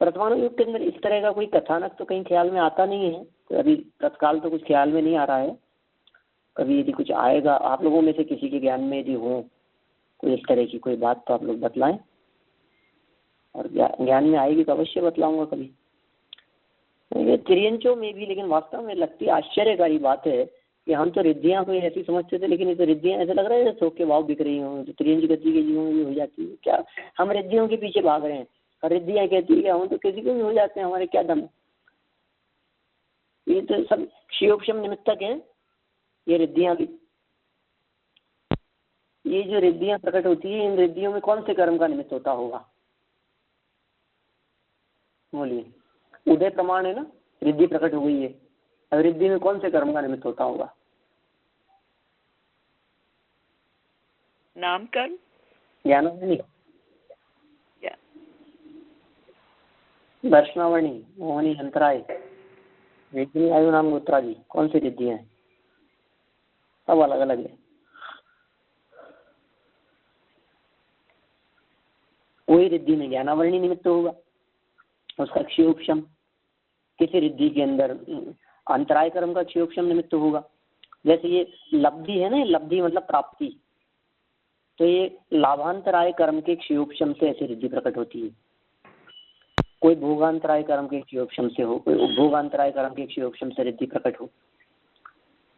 वर्तमान युग के अंदर इस तरह का कोई कथानक तो कहीं ख्याल में आता नहीं है, तो अभी तत्काल तो कुछ ख्याल में नहीं आ रहा है। कभी यदि कुछ आएगा आप लोगों में से किसी के ज्ञान में यदि हो कोई इस तरह की कोई बात तो आप लोग बतलाएं, और ज्ञान में आएगी तो अवश्य बतलाऊंगा कभी। ये तिर्यंचों में भी, लेकिन वास्तव में लगती आश्चर्यकारी बात है कि हम तो रिद्धियां कोई ऐसी समझते थे, लेकिन ये तो रिद्धियां ऐसा लग रहा है थोक के भाव बिक रही हों। तो तिर्यंच गति के जीवों में भी हो जाती है क्या? हम रिद्धियों के पीछे भाग रहे हैं और रिद्धियां कहती है हम तो किसी को भी हो जाते हैं, हमारे क्या दम है। ये तो सब क्षयोक्षम निमित्तक है। ये रिद्धियां भी, ये जो रिद्धियां प्रकट होती है, इन रिद्धियों में कौन से कर्म का निमित्त होता होगा? बोलिए, उदय प्रमाण है ना, रिद्धि प्रकट हो गई है। अब रिद्धि में कौन से कर्म का निमित्त होता होगा?
नाम कर्म,
ज्ञानावरणी, दर्शनावरणी, मोहनी, अंतराय, वेदनी, आयु नाम गोत्रादि, कौन सी रिद्धियां हैं? सब अलग अलग है। वही रिद्धि में ज्ञानावरणी निमित्त होगा, उसका क्षयोक्षम। किसी रिद्धि के अंदर अंतराय कर्म का क्षयोक्षम निमित्त होगा। जैसे ये लब्धि है ना, लब्धि मतलब प्राप्ति, तो ये लाभांतराय कर्म के क्षयोक्षम से ऐसी रिद्धि प्रकट होती है। कोई भोगांतराय कर्म के क्षयोक्षम से हो, कोई उपभोगांतराय कर्म के क्षयोक्षम से रिद्धि प्रकट हो,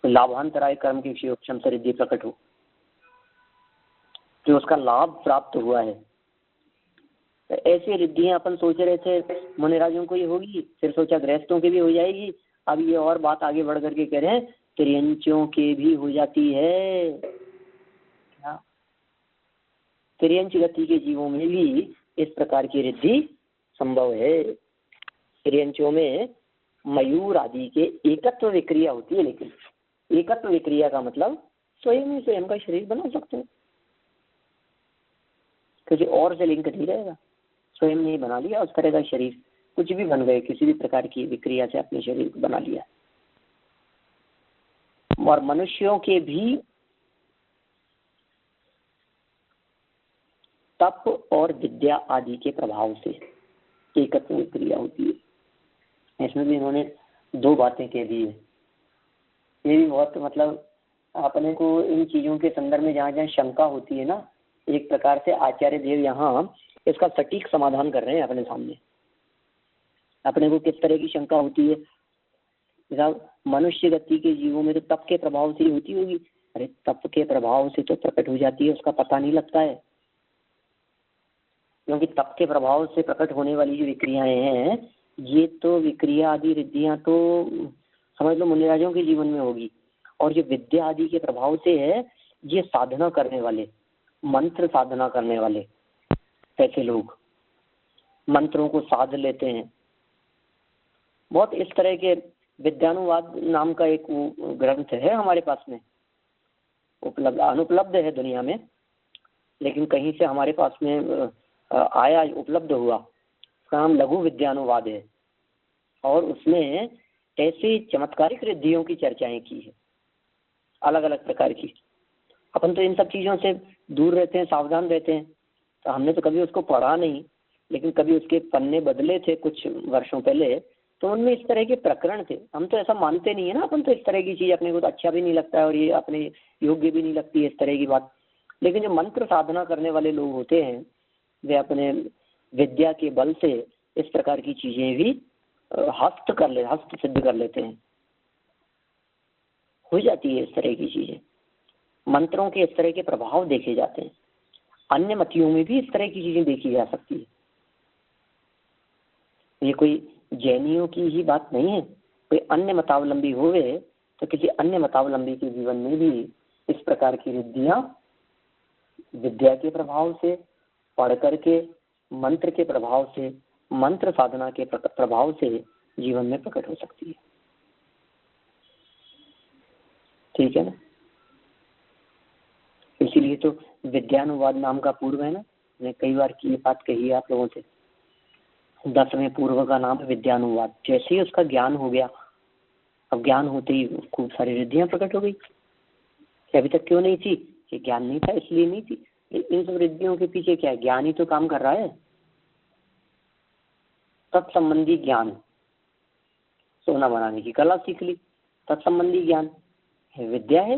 कोई लाभांतराय कर्म के क्षयोक्षम से रिद्धि प्रकट हो, जो उसका लाभ प्राप्त हुआ है। तो ऐसी रिद्धियां अपन सोच रहे थे मुनिराजों को ये होगी, फिर सोचा गृहस्थों की भी हो जाएगी। अब ये और बात आगे बढ़ करके कह रहे हैं तिर्यंचों के भी हो जाती है। क्या? तिर्यंच गति के जीवों में भी इस प्रकार की रिद्धि संभव है। तिर्यंचों में मयूर आदि के एकत्व विक्रिया होती है, लेकिन एकत्व विक्रिया का मतलब स्वयं का शरीर बना सकते हैं, किसी और से लिंक नहीं रहेगा। स्वयं ने ही बना लिया उस तरह का शरीर, कुछ भी बन गए, किसी भी प्रकार की विक्रिया से अपने शरीर को बना लिया। और मनुष्यों के भी तप और विद्या आदि के प्रभाव से एकत्व विक्रिया होती है। इसमें भी इन्होंने 2 बातें कह दी है। ये भी बहुत मतलब अपने को इन चीजों के संदर्भ में जहाँ जहाँ शंका होती है ना, एक प्रकार से आचार्य देव यहाँ इसका सटीक समाधान कर रहे हैं अपने सामने। अपने को किस तरह की शंका होती है साहब मनुष्य गति के जीवों में तो तप के प्रभाव से ही होती होगी। अरे तप के प्रभाव से तो प्रकट हो जाती है, उसका पता नहीं लगता है। क्योंकि तप के प्रभाव से प्रकट होने वाली जो विक्रियाएं हैं, ये तो विक्रिया आदि रिद्धियां तो समझ लो मुनिराजों के जीवन में होगी। और जो विद्या आदि के प्रभाव से है, ये साधना करने वाले, मंत्र साधना करने वाले ऐसे लोग मंत्रों को साध लेते हैं। बहुत इस तरह के विद्यानुवाद नाम का एक ग्रंथ है हमारे पास में, उपलब्ध अनुपलब्ध है दुनिया में, लेकिन कहीं से हमारे पास में आया, उपलब्ध हुआ। उसका नाम लघु विद्यानुवाद है और उसमें ऐसी चमत्कारिक रिद्धियों की चर्चाएं की है, अलग अलग प्रकार की। अपन तो इन सब चीज़ों से दूर रहते हैं, सावधान रहते हैं, तो हमने तो कभी उसको पढ़ा नहीं, लेकिन कभी उसके पन्ने बदले थे कुछ वर्षों पहले, तो उनमें इस तरह के प्रकरण थे। हम तो ऐसा मानते नहीं है ना, अपन तो इस तरह की चीज़ अपने को तो अच्छा भी नहीं लगता है और ये अपने योग्य भी नहीं लगती है इस तरह की बात। लेकिन जो मंत्र साधना करने वाले लोग होते हैं, वे अपने विद्या के बल से इस प्रकार की चीज़ें भी हस्त सिद्ध कर लेते हैं। हो जाती है इस तरह की चीज़ें, मंत्रों के इस तरह के प्रभाव देखे जाते हैं। अन्य मतियों में भी इस तरह की चीज़ें देखी जा सकती है। ये कोई जैनियों की ही बात नहीं है, कोई अन्य मतावलंबी होवे तो किसी अन्य मतावलंबी के जीवन में भी इस प्रकार की रिद्धियां विद्या के प्रभाव से, पढ़ करके, मंत्र के प्रभाव से, मंत्र साधना के प्रभाव से जीवन में प्रकट हो सकती है। ठीक है ना। इसीलिए तो विद्यानुवाद नाम का पूर्व है ना, मैंने कई बार की ये बात कही है आप लोगों से। 10वें पूर्व का नाम है विद्यानुवाद। जैसे ही उसका ज्ञान हो गया, अब ज्ञान होते ही खूब सारी रिद्धियां प्रकट हो गई। अभी तक क्यों नहीं थी? कि ज्ञान नहीं था, इसलिए नहीं थी। इन सब रिद्धियों के पीछे क्या है? ज्ञान ही तो काम कर रहा है। तत्संबंधी ज्ञान, सोना बनाने की कला सीख ली, तत्संबंधी ज्ञान है, विद्या है।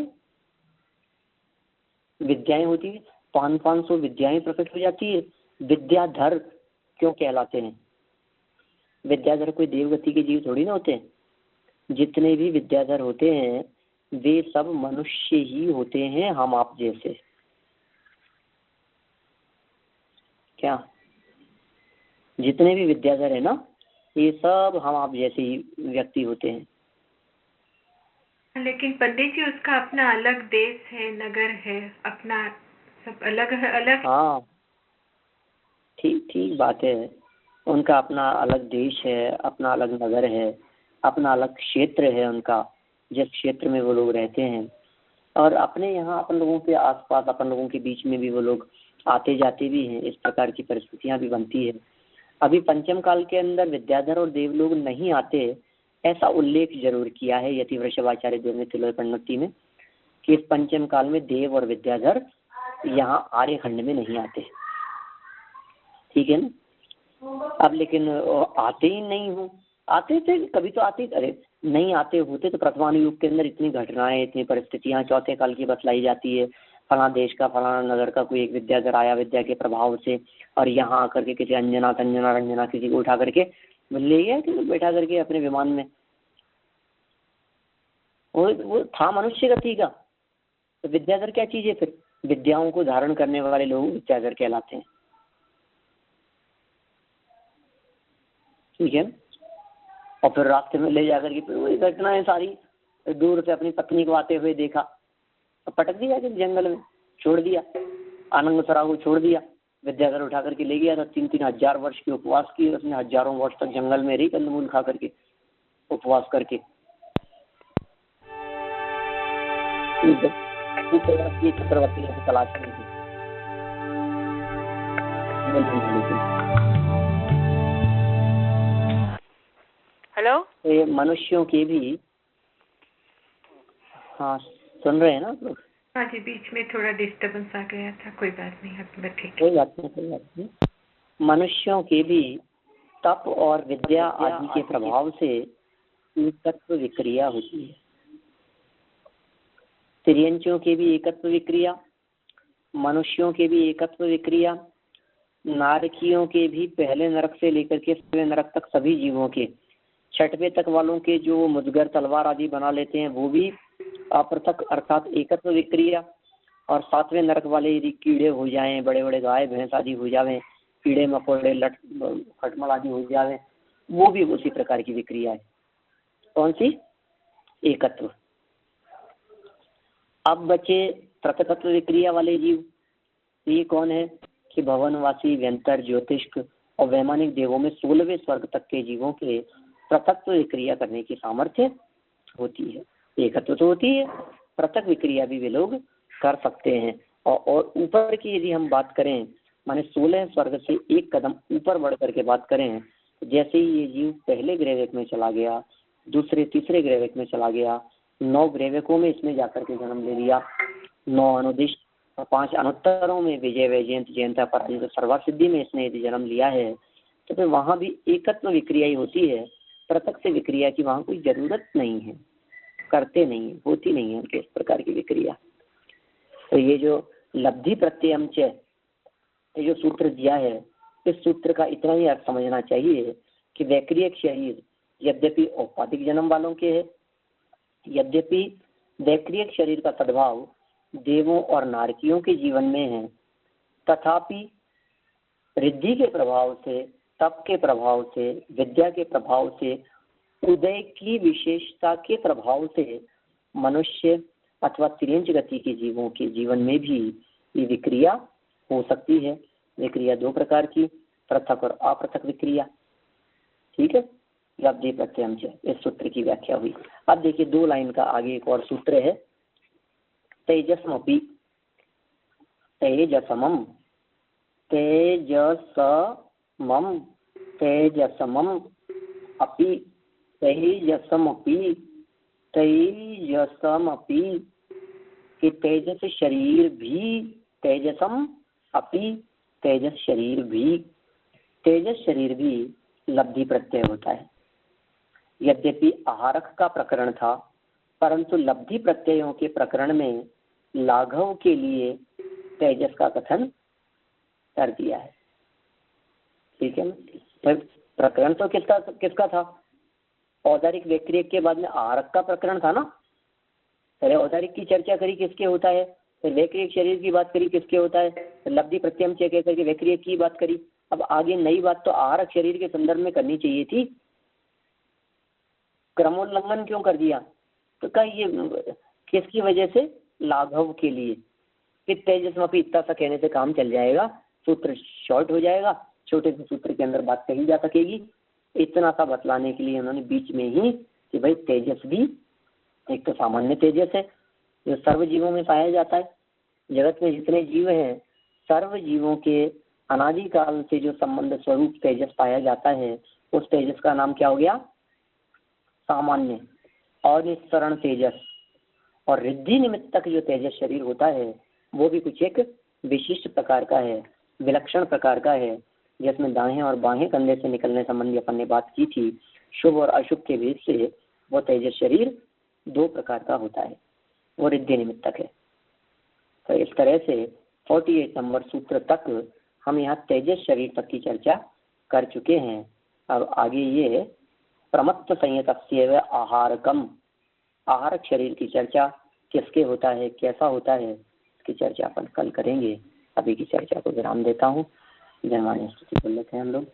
विद्याएं होती है, 500 विद्याएं प्रकट हो जाती है। विद्याधर क्यों कहलाते हैं? विद्याधर कोई देवगति के जीव थोड़ी ना होते हैं। जितने भी विद्याधर होते हैं वे सब मनुष्य ही होते हैं, हम आप जैसे। क्या जितने भी विद्याधर है ना, ये सब हम आप जैसे ही व्यक्ति होते हैं।
लेकिन पंडित जी, उसका अपना अलग देश है, नगर है, अपना सब अलग है, अलग।
हाँ ठीक बात है। उनका अपना अलग देश है, अपना अलग नगर है, अपना अलग क्षेत्र है उनका, जिस क्षेत्र में वो लोग रहते हैं। और अपने यहाँ अपन लोगों के आसपास, अपन लोगों के बीच में भी वो लोग आते जाते भी हैं। इस प्रकार की परिस्थितियाँ भी बनती है। अभी पंचम काल के अंदर विद्याधर और देव लोग नहीं आते, ऐसा उल्लेख जरूर किया है यति वृषभाचार्य देव ने तिलोत्पन्नति में, कि इस पंचम काल में देव और विद्याधर यहाँ आर्यखंड में नहीं आते। ठीक है ना। अब लेकिन आते ही नहीं हो, आते थे कभी तो आते, अरे नहीं आते होते तो प्रथमानुयुग के अंदर इतनी घटनाएं, इतनी परिस्थितियां चौथे काल की बतलाई जाती है। फला देश का, फलाना नगर का कोई एक विद्याधर आया विद्या के प्रभाव से, और यहाँ आकर के किसी अंजना तंजना रंजना किसी को उठा करके ले गया कि बैठा करके अपने विमान में। वो था मनुष्य गति का। तो विद्याधर क्या चीज है फिर? विद्याओं को धारण करने वाले लोग विद्याधर कहलाते हैं। ठीक है। और फिर रास्ते में ले जाकर के फिर वही घटनाएं सारी, दूर से अपनी पत्नी को आते हुए देखा तो पटक दिया कि जंगल में छोड़ दिया, आनंद सरा को छोड़ दिया। विद्याधर उठा करके ले गया था। 3-3 हजार वर्ष की उपवास की उसने, हजारों वर्ष तक जंगल में रही, कंदमूल खा करके, उपवास करके। चक्रवर्ती ने तलाश की थी।
हेलो,
ये मनुष्यों के भी, हाँ सुन रहे हैं ना आप लोग?
हाँ जी, बीच में थोड़ा डिस्टर्बेंस आ गया था, कोई बात नहीं, अब ठीक है।
कोई बात नहीं। मनुष्यों के भी तप और विद्या आदि के प्रभाव से एकत्व विक्रिया होती है। तिर्यंचों के भी एकत्व विक्रिया, मनुष्यों के भी एकत्व विक्रिया, नारकियों के भी पहले नरक से लेकर के 7वें नरक तक सभी जीवों के छठवें तक वालों के जो मुदगर तलवार आदि बना लेते हैं वो भी अपृथक अर्थात एकत्व विक्रिया। और सातवें नरक वाले यदि कीड़े हो जाएं, बड़े बड़े गाय भैंस आदि हो जावे, कीड़े मकोड़े लट खटमल आदि हो जावे, वो भी उसी प्रकार की विक्रिया है। कौन सी? एकत्व। अब बचे पृथकत्व विक्रिया वाले जीव। ये कौन है कि भवनवासी, व्यंतर, ज्योतिष्क और वैमानिक देवों में 16वें स्वर्ग तक के जीवों के पृथकत्व विक्रिया करने की सामर्थ्य होती है। एकत्व तो होती है, पृथक विक्रिया भी वे लोग कर सकते हैं। और ऊपर की यदि हम बात करें, माने 16 स्वर्ग से एक कदम ऊपर बढ़ करके बात करें, जैसे ही ये जीव पहले ग्रहवेक में चला गया, दूसरे तीसरे ग्रहवेक में चला गया, 9 ग्रहवेकों में इसने जाकर के जन्म ले लिया, 9 अनुदिष्ट और 5 अनुत्तरों में विजय वैजयंत जयंता पराजित सर्वासिद्धि में इसने यदि जन्म लिया है, तो फिर वहां भी एकत्व विक्रिया ही होती है। पृथक से विक्रिया की वहां कोई जरूरत नहीं है, करते नहीं है, होती नहीं है उनके इस प्रकार की विक्रिया। तो ये जो लब्धि प्रत्ययम च, ये जो सूत्र दिया है, इस सूत्र का इतना ही अर्थ समझना चाहिए कि वैक्रियक शरीर यद्यपि औपाधिक जन्म वालों के है, यद्यपि वैक्रियक शरीर का सद्भाव देवों और नारकियों के जीवन में है, तथापि रिद्धि के प्रभाव से, तप के प्रभाव से, विद्या के प्रभाव से, उदय की विशेषता के प्रभाव से मनुष्य अथवा तिर्यंच गति के जीवों के जीवन में भी ये विक्रिया हो सकती है। विक्रिया 2 प्रकार की, पृथक और अपृथक विक्रिया। ठीक है, लब्धि प्रत्ययम च, इस सूत्र की व्याख्या हुई। अब देखिए 2 लाइन का आगे एक और सूत्र है, तेजस्मपि, तेजसमम, तेजसमम, तेजसमम अपि, तेजसमपि, तेजसमपि कि तेजस शरीर भी, तेजसम अपि, तेजस शरीर भी, तेजस शरीर भी लब्धि प्रत्यय होता है। यद्यपि आहारक का प्रकरण था, परंतु लब्धि प्रत्ययों के प्रकरण में लाघव के लिए तेजस का कथन कर दिया है। ठीक है, तो प्रकरण तो किसका था? औदारिक वैक्रियक के बाद में आहारक का प्रकरण था ना। पहले औदारिक की चर्चा करी किसके होता है, फिर वैक्रियक शरीर की बात करी किसके होता है, फिर लब्धि प्रत्ययम च कह करके वैक्रियक की बात करी। अब आगे नई बात तो आहारक शरीर के संदर्भ में करनी चाहिए थी, क्रमोल्लंघन क्यों कर दिया? तो कहा ये किसकी वजह से? लाघव के लिए, कि तेजस्मपि इतना सा कहने से काम चल जाएगा, सूत्र शॉर्ट हो जाएगा, छोटे से सूत्र के अंदर बात कही जा सकेगी। इतना सा बतलाने के लिए उन्होंने बीच में ही कि भाई तेजस भी एक तो सामान्य तेजस है जो सर्व जीवों में पाया जाता है। जगत में जितने जीव हैं, सर्व जीवों के अनादिकाल से जो संबंध स्वरूप तेजस पाया जाता है, उस तेजस का नाम क्या हो गया? सामान्य। और निस्सरण तेजस और रिद्धि निमित्तक जो तेजस शरीर होता है, वो भी कुछ एक विशिष्ट प्रकार का है, विलक्षण प्रकार का है, जिसमें दाएं और बाएं कंधे से निकलने संबंधी अपन ने बात की थी। शुभ और अशुभ के भेद से वो तेजस शरीर 2 प्रकार का होता है, वो रिद्धि निमित्तक है। तो इस तरह से 48 नंबर सूत्र तक हम यहाँ तेजस शरीर तक की चर्चा कर चुके हैं। अब आगे ये प्रमत्त संयतस्यैव आहारकम, आहारक शरीर की चर्चा किसके होता है, कैसा होता है, इसकी चर्चा अपन कल करेंगे। अभी की चर्चा को विराम देता हूँ। जनवाणी स्तुति बोल लेते हैं हम लोग।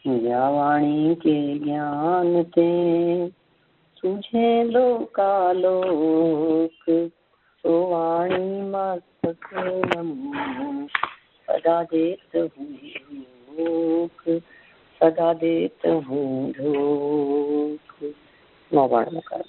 जावाणी के ज्ञान ते तुझे लोकालोक, सुवाणी मस्तक सदा देत हूँ धोख, सदा देत हूँ धोख। 9 बार में कर